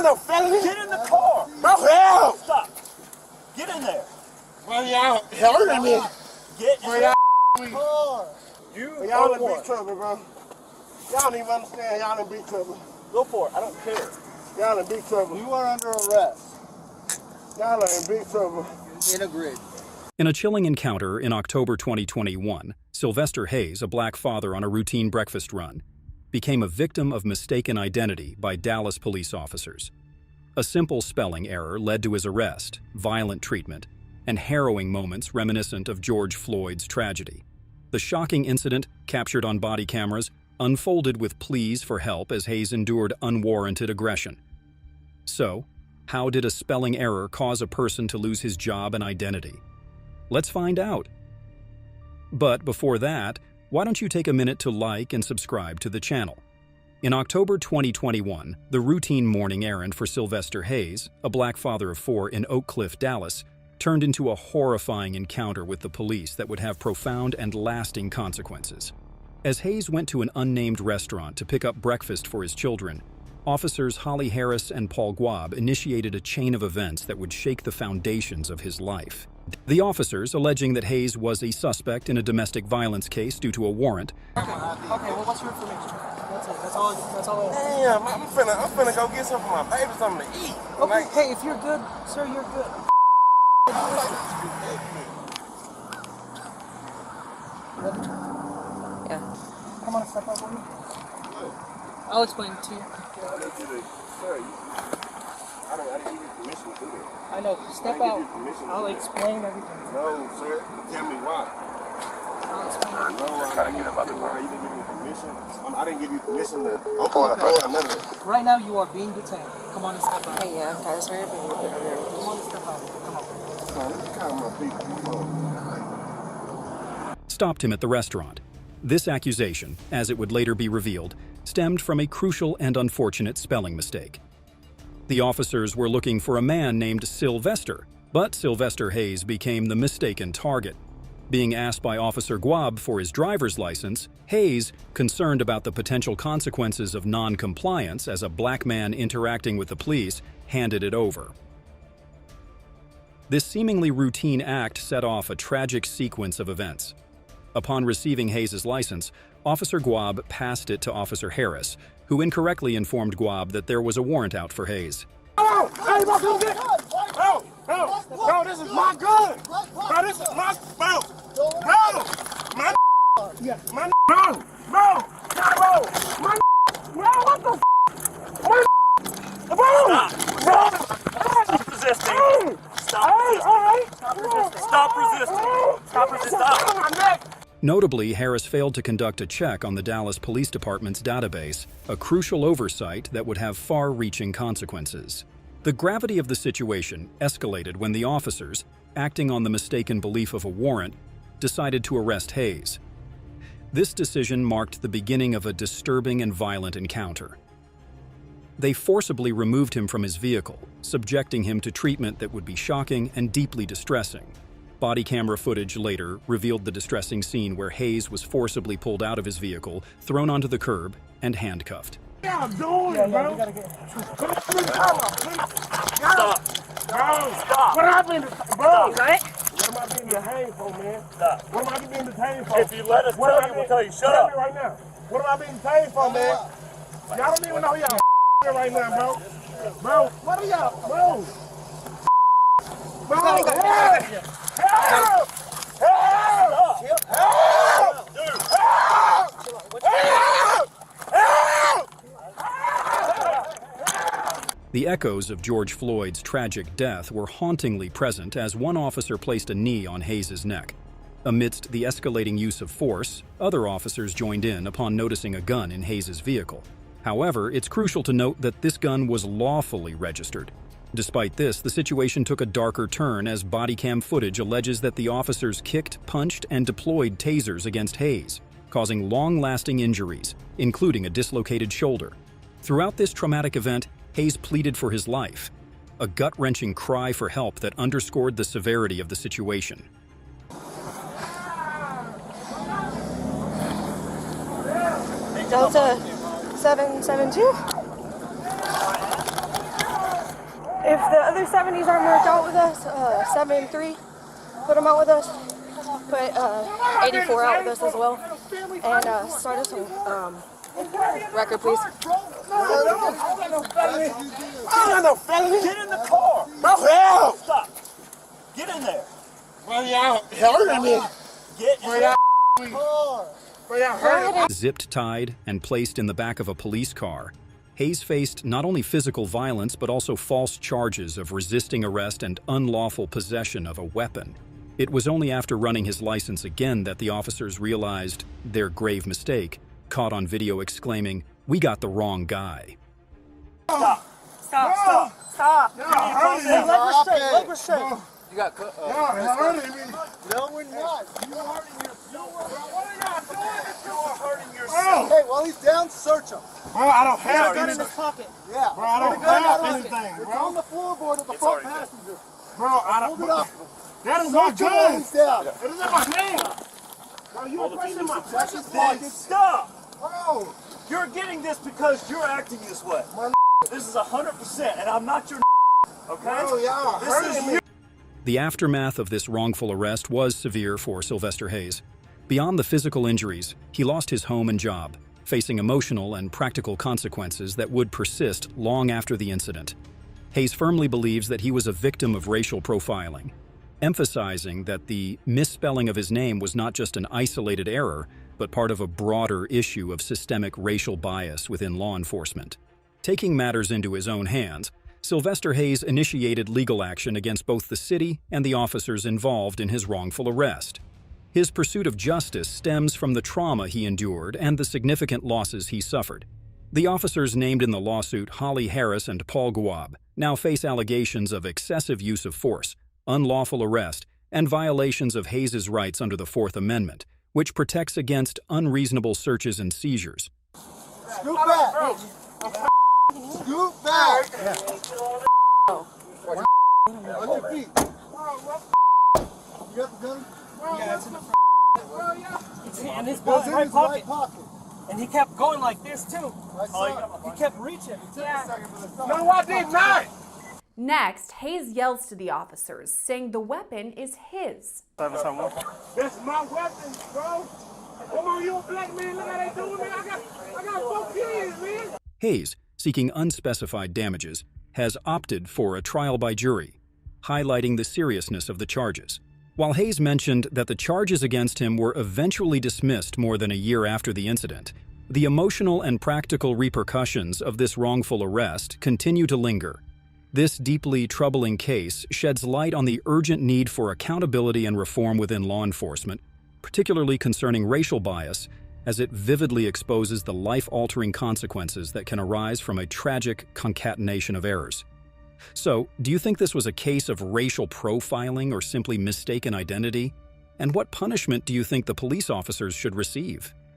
got no felony. Get in the car. Bro, hell. Stop. Get in there. Well, y'all hurting me. Get in the car. Y'all in big trouble, bro. Y'all don't even understand. Y'all in big trouble. Go for it. I don't care. Y'all in big trouble. You are under arrest. Y'all are in big trouble. In a grid. In a chilling encounter in October 2021, Silvester Hayes, a black father on a routine breakfast run, became a victim of mistaken identity by Dallas police officers. A simple spelling error led to his arrest, violent treatment, and harrowing moments reminiscent of George Floyd's tragedy. The shocking incident, captured on body cameras, unfolded with pleas for help as Hayes endured unwarranted aggression. So, how did a spelling error cause a person to lose his job and identity? Let's find out. But before that, why don't you take a minute to like and subscribe to the channel? In October 2021, the routine morning errand for Silvester Hayes, a black father of 4 in Oak Cliff, Dallas, turned into a horrifying encounter with the police that would have profound and lasting consequences. As Hayes went to an unnamed restaurant to pick up breakfast for his children, officers Holly Harris and Paul Guab initiated a chain of events that would shake the foundations of his life. The officers, alleging that Hayes was a suspect in a domestic violence case due to a warrant. Okay, well, what's your information? That's it. That's all. Damn, I'm finna go get some for my baby, something to eat. Okay, Like, hey, if you're good, sir, you're good. Yeah. Come on, step up with me. I'll explain it to you. I didn't give you permission to do that. I know. Step out. I'll explain everything. No, sir. Tell me why. I'll explain everything. No, I didn't give you permission. I didn't give you permission to. I'm pulling up none of it. Right now, you are being detained. Come on and step out. Hey, yeah, I'm incarcerated. Come on and step out. Come on. Let me call my people. Stopped him at the restaurant. This accusation, as it would later be revealed, stemmed from a crucial and unfortunate spelling mistake. The officers were looking for a man named Silvester, but Silvester Hayes became the mistaken target. Being asked by Officer Guab for his driver's license, Hayes, concerned about the potential consequences of non-compliance as a black man interacting with the police, handed it over. This seemingly routine act set off a tragic sequence of events. Upon receiving Hayes' license, Officer Guab passed it to Officer Harris, who incorrectly informed Guab that there was a warrant out for Hayes. Bro, hey, bro, come get bro, this is my gun. Bro, this is my, bro, my, what the Stop resisting. Stop resisting. Notably, Harris failed to conduct a check on the Dallas Police Department's database, a crucial oversight that would have far-reaching consequences. The gravity of the situation escalated when the officers, acting on the mistaken belief of a warrant, decided to arrest Hayes. This decision marked the beginning of a disturbing and violent encounter. They forcibly removed him from his vehicle, subjecting him to treatment that would be shocking and deeply distressing. Body camera footage later revealed the distressing scene where Hayes was forcibly pulled out of his vehicle, thrown onto the curb, and handcuffed. I'm doing, bro. Stop. What happened, bro? Right? What am I being detained for, man? Stop. What am I being detained for? If you let us tell you, we'll tell you. Shut Tell up. me right now. What am I being detained for, man? Y'all don't even know y'all here right now, bro. Bro, what are y'all, bro? Bro, help! Help! Help! Help! Dude. The echoes of George Floyd's tragic death were hauntingly present as one officer placed a knee on Hayes' neck. Amidst the escalating use of force, other officers joined in upon noticing a gun in Hayes' vehicle. However, it's crucial to note that this gun was lawfully registered. Despite this, the situation took a darker turn as bodycam footage alleges that the officers kicked, punched, and deployed tasers against Hayes, causing long-lasting injuries, including a dislocated shoulder. Throughout this traumatic event, Hayes pleaded for his life, a gut-wrenching cry for help that underscored the severity of the situation. Delta 772? If the other 70s aren't worked out with us, 7 and 3, put them out with us. Put 84 out with us as well. And start us on record, please. I don't know, felony. Get in the car. Bro, hell. Stop. Get in there. Bro, y'all hurting me. Get in Bro, there. y'all hurting me. Zipped tied and placed in the back of a police car, Hayes faced not only physical violence but also false charges of resisting arrest and unlawful possession of a weapon. It was only after running his license again that the officers realized their grave mistake, caught on video exclaiming, "We got the wrong guy." Stop. Stop. Y'all hurting me. Leg restraint. You got Y'all hurting me. No, we're not. You are hurting yourself. What are y'all doing? You are hurting yourself. Hey, while he's down, search him. Bro, I don't have Gun in anything. his pocket. Yeah. Bro, I don't Put the gun have out on it. anything, It's bro. on the floorboard of the It's front already there. passenger. Bro, I Hold it don't. up. That is my Search him while gun. he's down. It is in my hand. Bro, you are pressing my precious Hey, pockets. stop. Bro. You're getting this because you're acting this way. This is 100%, and I'm not your okay? Bro, y'all This hurting is me. you. The aftermath of this wrongful arrest was severe for Silvester Hayes. Beyond the physical injuries, he lost his home and job, facing emotional and practical consequences that would persist long after the incident. Hayes firmly believes that he was a victim of racial profiling, emphasizing that the misspelling of his name was not just an isolated error, but part of a broader issue of systemic racial bias within law enforcement. Taking matters into his own hands, Silvester Hayes initiated legal action against both the city and the officers involved in his wrongful arrest. His pursuit of justice stems from the trauma he endured and the significant losses he suffered. The officers named in the lawsuit, Holly Harris and Paul Guab, now face allegations of excessive use of force, unlawful arrest, and violations of Hayes' rights under the Fourth Amendment, which protects against unreasonable searches and seizures. Scoot back. Scoot back. On your feet. You got the gun? Yeah, it's in the It's in his It was in right his pocket. right pocket. And he kept going like this too. Right side. He kept reaching. No, I did not. Next, Hayes yells to the officers, saying the weapon is his. That's my weapon, bro. Come on, you a black man. Look how they doing me. I got 4 kids, man. Hayes, seeking unspecified damages, has opted for a trial by jury, highlighting the seriousness of the charges. While Hayes mentioned that the charges against him were eventually dismissed more than a year after the incident, the emotional and practical repercussions of this wrongful arrest continue to linger. This deeply troubling case sheds light on the urgent need for accountability and reform within law enforcement, particularly concerning racial bias, as it vividly exposes the life-altering consequences that can arise from a tragic concatenation of errors. So, do you think this was a case of racial profiling or simply mistaken identity? And what punishment do you think the police officers should receive?